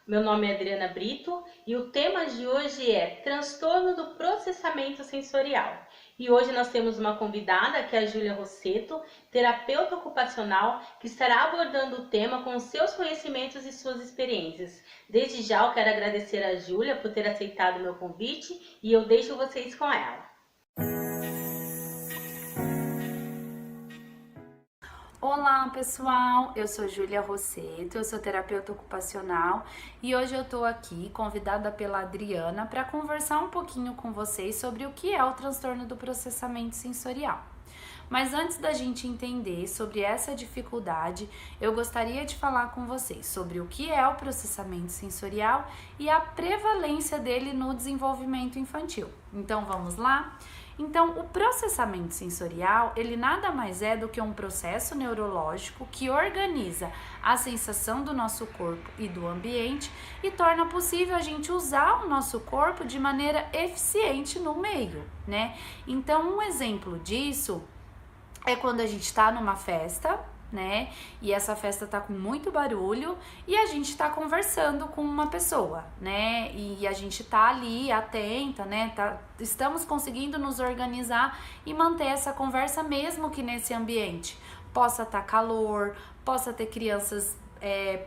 Meu nome é Adriana Brito e o tema de hoje é transtorno do processamento sensorial. E hoje nós temos uma convidada, que é a Júlia Rosseto, terapeuta ocupacional, que estará abordando o tema com seus conhecimentos e suas experiências. Desde já eu quero agradecer a Júlia por ter aceitado o meu convite e eu deixo vocês com ela. Olá pessoal, eu sou Júlia Rosseto, eu sou terapeuta ocupacional e hoje eu tô aqui convidada pela Adriana para conversar um pouquinho com vocês sobre o que é o transtorno do processamento sensorial. Mas antes da gente entender sobre essa dificuldade, eu gostaria de falar com vocês sobre o que é o processamento sensorial e a prevalência dele no desenvolvimento infantil. Então vamos lá? Então, o processamento sensorial, ele nada mais é do que um processo neurológico que organiza a sensação do nosso corpo e do ambiente e torna possível a gente usar o nosso corpo de maneira eficiente no meio, né? Então, um exemplo disso é quando a gente tá numa festa, né? E essa festa tá com muito barulho e a gente tá conversando com uma pessoa, né? E a gente tá ali atenta, né? Estamos conseguindo nos organizar e manter essa conversa mesmo que nesse ambiente possa estar calor, possa ter crianças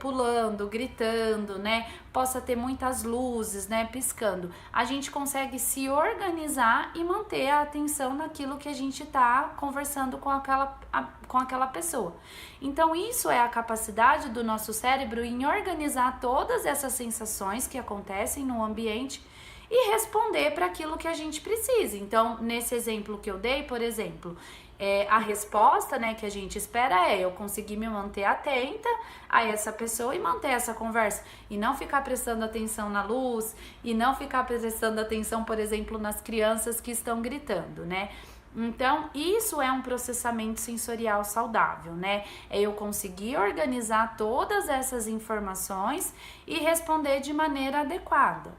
pulando, gritando, né? Possa ter muitas luzes, né? Piscando. A gente consegue se organizar e manter a atenção naquilo que a gente tá conversando com aquela pessoa. Então, isso é a capacidade do nosso cérebro em organizar todas essas sensações que acontecem no ambiente e responder para aquilo que a gente precisa. Então, nesse exemplo que eu dei, por exemplo, a resposta, né, que a gente espera é eu conseguir me manter atenta a essa pessoa e manter essa conversa e não ficar prestando atenção na luz e não ficar prestando atenção, por exemplo, nas crianças que estão gritando, né? Então, isso é um processamento sensorial saudável, né? É eu conseguir organizar todas essas informações e responder de maneira adequada.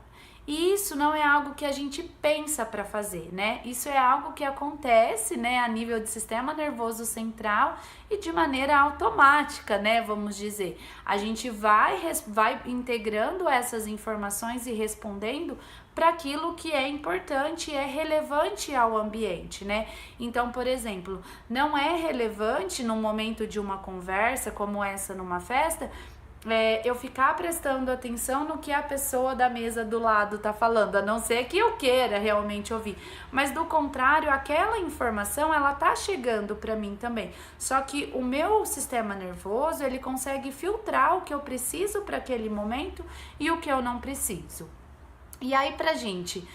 E isso não é algo que a gente pensa para fazer, né? Isso é algo que acontece, né, a nível de sistema nervoso central e de maneira automática, né, vamos dizer. A gente vai integrando essas informações e respondendo para aquilo que é importante e é relevante ao ambiente, né? Então, por exemplo, não é relevante num momento de uma conversa como essa numa festa, eu ficar prestando atenção no que a pessoa da mesa do lado tá falando, a não ser que eu queira realmente ouvir. Mas do contrário, aquela informação, ela tá chegando para mim também. Só que o meu sistema nervoso, ele consegue filtrar o que eu preciso para aquele momento e o que eu não preciso. E aí, pra gente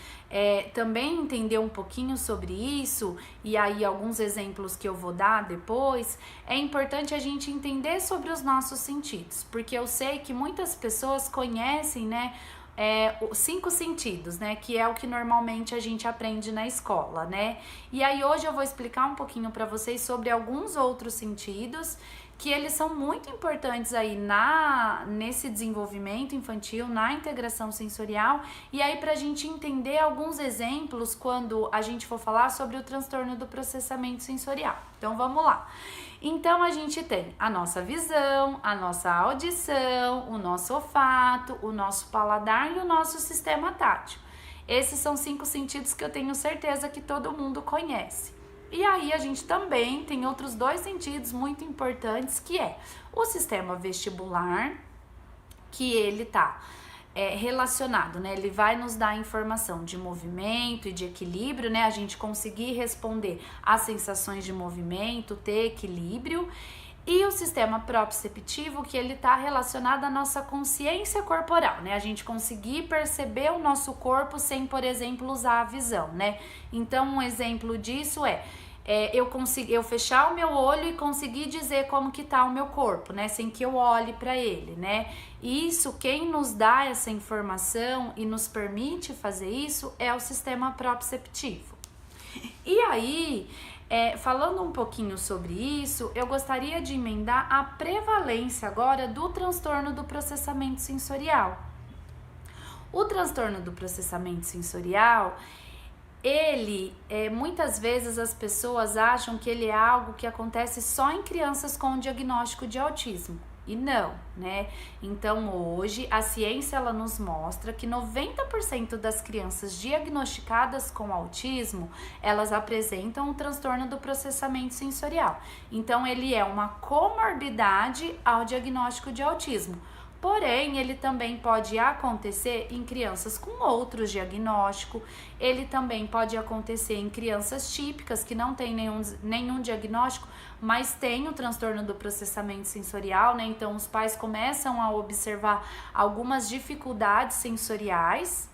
também entender um pouquinho sobre isso, e aí alguns exemplos que eu vou dar depois, é importante a gente entender sobre os nossos sentidos, porque eu sei que muitas pessoas conhecem, né, os 5 sentidos, né, que é o que normalmente a gente aprende na escola, né, e aí hoje eu vou explicar um pouquinho para vocês sobre alguns outros sentidos que eles são muito importantes aí nesse desenvolvimento infantil, na integração sensorial, e aí pra gente entender alguns exemplos quando a gente for falar sobre o transtorno do processamento sensorial. Então vamos lá. Então a gente tem a nossa visão, a nossa audição, o nosso olfato, o nosso paladar e o nosso sistema tátil. Esses são 5 sentidos que eu tenho certeza que todo mundo conhece. E aí a gente também tem outros 2 sentidos muito importantes, que é o sistema vestibular, que ele tá relacionado, né? Ele vai nos dar informação de movimento e de equilíbrio, né? A gente conseguir responder às sensações de movimento, ter equilíbrio. E o sistema proprioceptivo, que ele tá relacionado à nossa consciência corporal, né? A gente conseguir perceber o nosso corpo sem, por exemplo, usar a visão, né? Então, um exemplo disso eu fechar o meu olho e conseguir dizer como que tá o meu corpo, né? Sem que eu olhe para ele, né? Isso, quem nos dá essa informação e nos permite fazer isso é o sistema proprioceptivo. E aí, falando um pouquinho sobre isso, eu gostaria de emendar a prevalência agora do transtorno do processamento sensorial. O transtorno do processamento sensorial, muitas vezes as pessoas acham que ele é algo que acontece só em crianças com diagnóstico de autismo. E não, né? Então hoje a ciência ela nos mostra que 90% das crianças diagnosticadas com autismo, elas apresentam um transtorno do processamento sensorial. Então ele é uma comorbidade ao diagnóstico de autismo. Porém, ele também pode acontecer em crianças com outros diagnósticos, ele também pode acontecer em crianças típicas que não têm nenhum diagnóstico, mas tem o transtorno do processamento sensorial, né? Então, os pais começam a observar algumas dificuldades sensoriais,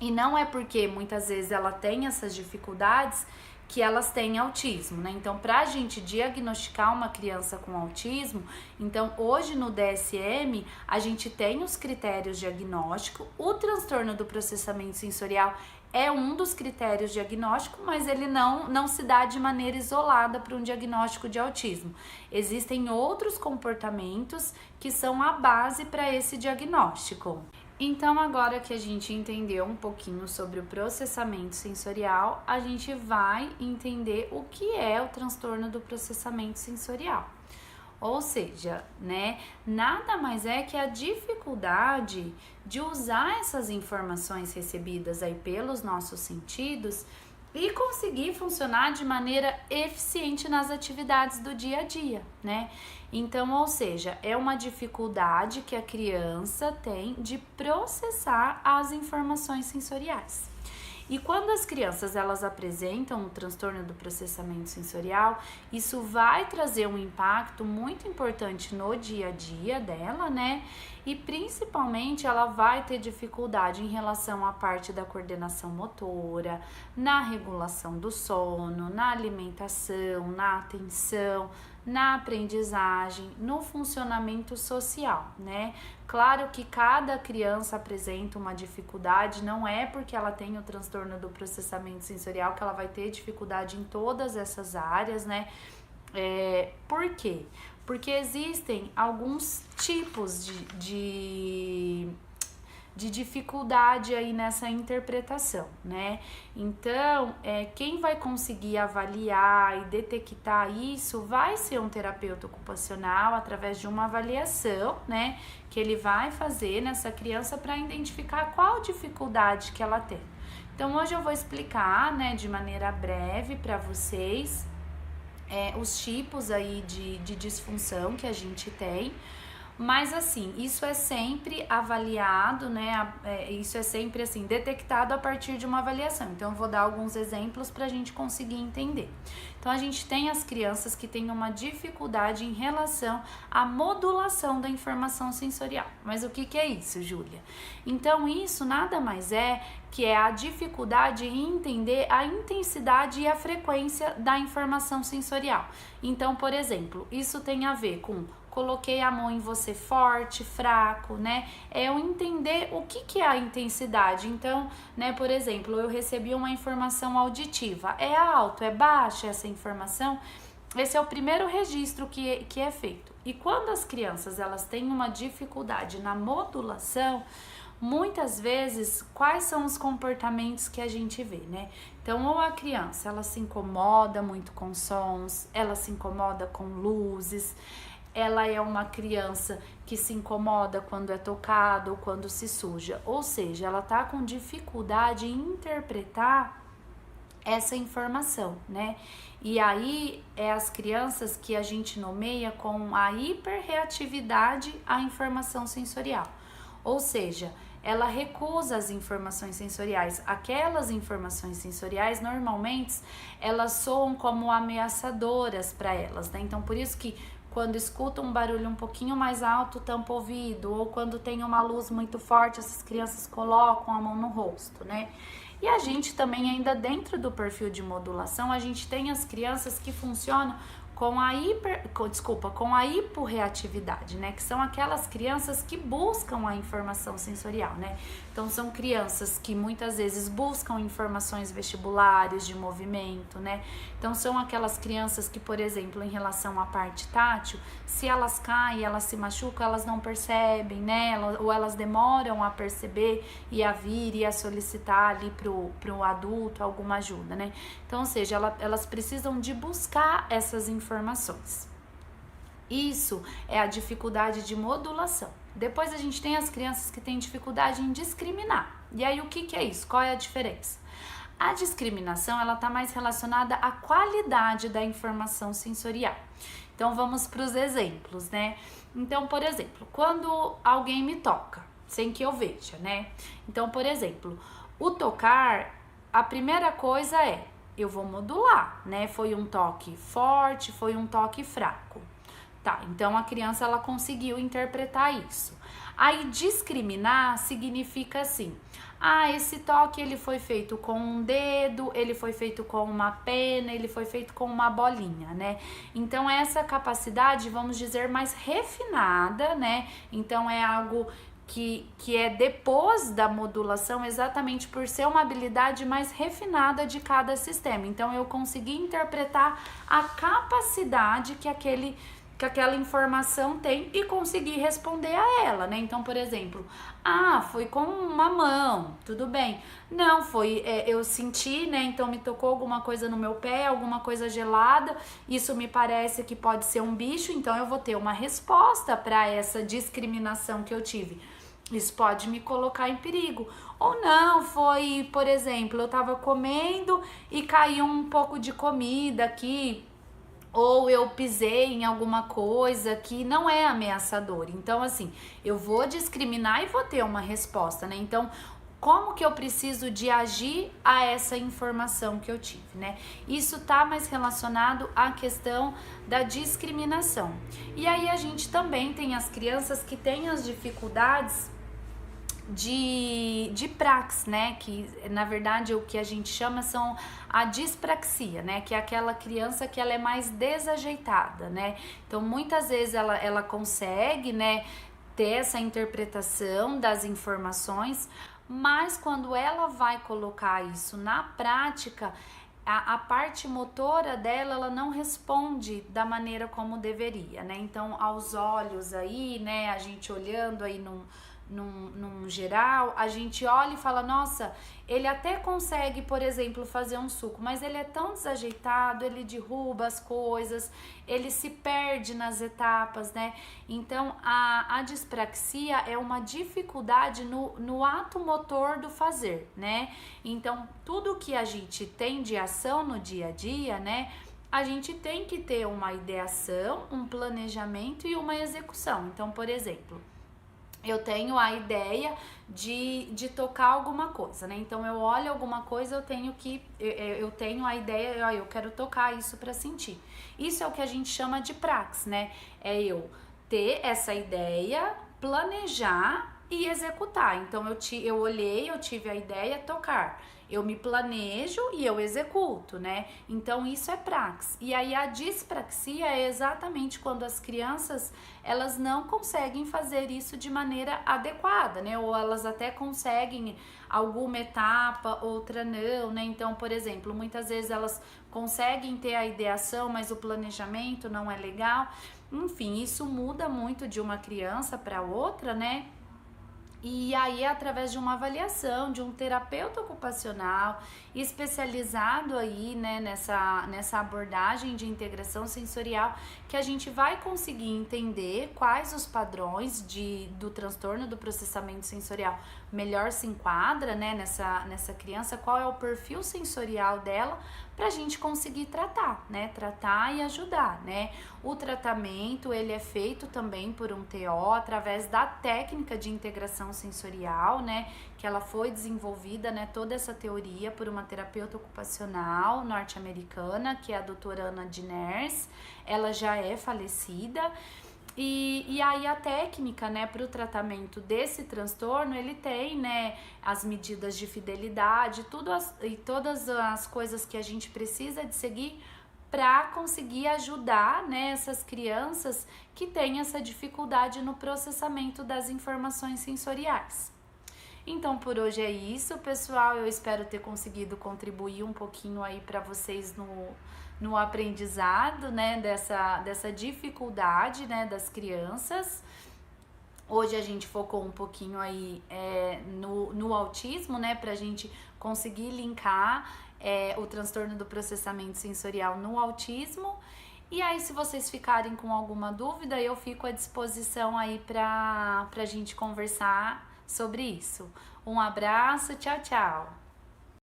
e não é porque muitas vezes ela tem essas dificuldades que elas têm autismo, né? Então, para a gente diagnosticar uma criança com autismo, então hoje no DSM a gente tem os critérios diagnósticos, o transtorno do processamento sensorial é um dos critérios diagnósticos, mas ele não se dá de maneira isolada para um diagnóstico de autismo. Existem outros comportamentos que são a base para esse diagnóstico. Então, agora que a gente entendeu um pouquinho sobre o processamento sensorial, a gente vai entender o que é o transtorno do processamento sensorial. Ou seja, né, nada mais é que a dificuldade de usar essas informações recebidas aí pelos nossos sentidos e conseguir funcionar de maneira eficiente nas atividades do dia a dia, né? Então, ou seja, é uma dificuldade que a criança tem de processar as informações sensoriais. E quando as crianças elas apresentam o transtorno do processamento sensorial, isso vai trazer um impacto muito importante no dia a dia dela, né? E principalmente ela vai ter dificuldade em relação à parte da coordenação motora, na regulação do sono, na alimentação, na atenção, na aprendizagem, no funcionamento social, né? Claro que cada criança apresenta uma dificuldade, não é porque ela tem o transtorno do processamento sensorial que ela vai ter dificuldade em todas essas áreas, né? Por quê? Porque existem alguns tipos de dificuldade aí nessa interpretação, né? Então, quem vai conseguir avaliar e detectar isso vai ser um terapeuta ocupacional através de uma avaliação, né? Que ele vai fazer nessa criança para identificar qual dificuldade que ela tem. Então, hoje eu vou explicar, né, de maneira breve para vocês os tipos aí de disfunção que a gente tem. Mas assim, isso é sempre avaliado, né? Isso é sempre assim, detectado a partir de uma avaliação. Então, eu vou dar alguns exemplos para a gente conseguir entender. Então, a gente tem as crianças que têm uma dificuldade em relação à modulação da informação sensorial. Mas o que é isso, Júlia? Então, isso nada mais é que é a dificuldade em entender a intensidade e a frequência da informação sensorial. Então, por exemplo, isso tem a ver com coloquei a mão em você forte, fraco, né? É eu entender o que é a intensidade. Então, né, por exemplo, eu recebi uma informação auditiva. É alto, é baixa essa informação? Esse é o primeiro registro que é feito. E quando as crianças elas têm uma dificuldade na modulação, muitas vezes, quais são os comportamentos que a gente vê, né? Então, ou a criança, ela se incomoda muito com sons, ela se incomoda com luzes, ela é uma criança que se incomoda quando é tocada ou quando se suja. Ou seja, ela tá com dificuldade em interpretar essa informação, né? E aí, as crianças que a gente nomeia com a hiperreatividade à informação sensorial. Ou seja, ela recusa as informações sensoriais. Aquelas informações sensoriais, normalmente, elas soam como ameaçadoras para elas, né? Então, por isso que quando escuta um barulho um pouquinho mais alto, tampa o ouvido, ou quando tem uma luz muito forte, essas crianças colocam a mão no rosto, né? E a gente também, ainda dentro do perfil de modulação, a gente tem as crianças que funcionam com a hiporreatividade, né? Que são aquelas crianças que buscam a informação sensorial, né? Então, são crianças que muitas vezes buscam informações vestibulares de movimento, né? Então, são aquelas crianças que, por exemplo, em relação à parte tátil, se elas caem, elas se machucam, elas não percebem, né? Ou elas demoram a perceber e a vir e a solicitar ali pro adulto alguma ajuda, né? Então, ou seja, elas precisam de buscar essas informações. Isso é a dificuldade de modulação. Depois a gente tem as crianças que têm dificuldade em discriminar. E aí o que é isso? Qual é a diferença? A discriminação, ela está mais relacionada à qualidade da informação sensorial. Então vamos para os exemplos, né? Então, por exemplo, quando alguém me toca, sem que eu veja, né? Então, por exemplo, o tocar, a primeira coisa é, eu vou modular, né? Foi um toque forte, foi um toque fraco. Tá, então a criança ela conseguiu interpretar isso. Aí discriminar significa assim: ah, esse toque ele foi feito com um dedo, ele foi feito com uma pena, ele foi feito com uma bolinha, né? Então essa capacidade, vamos dizer, mais refinada, né? Então é algo que é depois da modulação, exatamente por ser uma habilidade mais refinada de cada sistema. Então eu consegui interpretar a capacidade que aquela informação tem e conseguir responder a ela, né? Então, por exemplo, foi com uma mão, tudo bem. Não, eu senti, né? Então me tocou alguma coisa no meu pé, alguma coisa gelada, isso me parece que pode ser um bicho, então eu vou ter uma resposta para essa discriminação que eu tive. Isso pode me colocar em perigo. Ou não, foi, por exemplo, eu tava comendo e caiu um pouco de comida aqui, ou eu pisei em alguma coisa que não é ameaçador. Então, assim, eu vou discriminar e vou ter uma resposta, né? Então, como que eu preciso de agir a essa informação que eu tive, né? Isso tá mais relacionado à questão da discriminação. E aí a gente também tem as crianças que têm as dificuldades de prax, né? Que na verdade o que a gente chama são a dispraxia, né? Que é aquela criança que ela é mais desajeitada, né? Então muitas vezes ela consegue, né, ter essa interpretação das informações, mas quando ela vai colocar isso na prática, a parte motora dela, ela não responde da maneira como deveria, né? Então, aos olhos aí, né, a gente olhando aí num geral, a gente olha e fala, nossa, ele até consegue, por exemplo, fazer um suco, mas ele é tão desajeitado, ele derruba as coisas, ele se perde nas etapas, né? Então, a dispraxia é uma dificuldade no ato motor do fazer, né? Então, tudo que a gente tem de ação no dia a dia, né? A gente tem que ter uma ideação, um planejamento e uma execução. Então, por exemplo, eu tenho a ideia de tocar alguma coisa, né? Então eu olho alguma coisa, eu tenho a ideia, eu quero tocar isso para sentir. Isso é o que a gente chama de prax, né? É eu ter essa ideia, planejar e executar. Então eu olhei, eu tive a ideia, tocar. Eu me planejo e eu executo, né? Então isso é prax. E aí a dispraxia é exatamente quando as crianças, elas não conseguem fazer isso de maneira adequada, né? Ou elas até conseguem alguma etapa, outra não, né? Então, por exemplo, muitas vezes elas conseguem ter a ideação, mas o planejamento não é legal. Enfim, isso muda muito de uma criança para outra, né? E aí, através de uma avaliação de um terapeuta ocupacional especializado aí, né, nessa abordagem de integração sensorial, que a gente vai conseguir entender quais os padrões do transtorno do processamento sensorial melhor se enquadra, né, nessa criança, qual é o perfil sensorial dela, para a gente conseguir tratar, né, tratar e ajudar, né. O tratamento, ele é feito também por um TO, através da técnica de integração sensorial, né, que ela foi desenvolvida, né, toda essa teoria por uma terapeuta ocupacional norte-americana, que é a doutora Ana Diners. Ela já é falecida. E aí a técnica, né, para o tratamento desse transtorno, ele tem, né, as medidas de fidelidade, todas as coisas que a gente precisa de seguir para conseguir ajudar, né, essas crianças que têm essa dificuldade no processamento das informações sensoriais. Então, por hoje é isso, pessoal. Eu espero ter conseguido contribuir um pouquinho aí para vocês no aprendizado, né, dessa dificuldade, né, das crianças. Hoje a gente focou um pouquinho aí no autismo, né, pra gente conseguir linkar o transtorno do processamento sensorial no autismo. E aí, se vocês ficarem com alguma dúvida, eu fico à disposição aí pra gente conversar sobre isso. Um abraço, tchau, tchau!